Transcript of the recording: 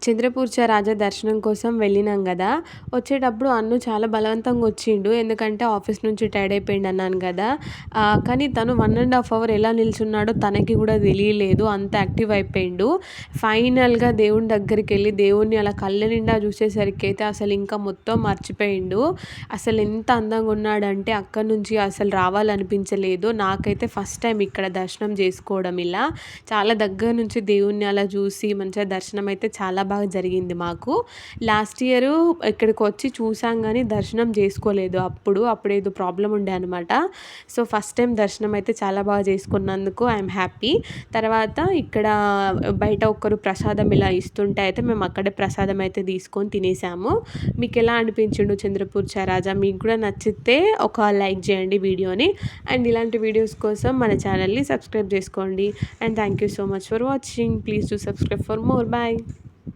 చంద్రపూర్ రాజా దర్శనం కోసం వెళ్ళినాం గదా! వచ్చేటప్పుడు అన్ను చాలా బలవంతంగా వచ్చిండు. ఎందుకంటే ఆఫీస్ నుంచి టైర్డ్ అయిపోయిండు అన్నాను గదా! కానీ తను 1½ అవర్ ఎలా నిల్చున్నాడో తనకి గూడా తెలియలేదు. అంత యాక్టివ్ అయిపోయిండు. ఫైనల్‌గా దేవుని దగ్గరికెళ్ళి దేవుడిని అలా కళ్ళ నిండా చూసేసరికైతే అసలు ఇంకా మొత్తం మర్చిపోయిండు. అసలు ఎంత అందంగా ఉన్నాడంటే అక్కడి నుంచి అసలు రావాలనిపించలేదు. నాకైతే ఫస్ట్ టైం ఇక్కడ దర్శనం చేసుకోవడం ఇలా. చాలా దగ్గర నుంచి దేవుడిని అలా చూసి మంచిగా దర్శనం అయితే చాలా బాగా జరిగింది మాకు. లాస్ట్ ఇయరు ఇక్కడికొచ్చి చూసాం గానీ దర్శనం చేసుకోలేదు అప్పుడేదో ప్రాబ్లమ్ ఉండే అనమాట. సో, ఫస్ట్ టైం దర్శనం అయితే చాలా బాగా చేసుకున్నందుకు ఐయామ్ హ్యాపీ. తర్వాత ఇక్కడ బయట ఒకరు ప్రసాదం ఇలా ఇస్తుంటే అయితే మేము అక్కడే ప్రసాదం అయితే తీసుకొని తినేసాము. మీకెలా అనిపించిండు చంద్రపూర్ రాజా? మీకు కూడా నచ్చితే ఒక లైక్ చేయండి వీడియోని. అండ్ ఇలాంటి వీడియోస్ కోసం మన ఛానల్‌ని సబ్స్క్రైబ్ చేసుకోండి. And thank you so much for watching. Please do subscribe for more. Bye.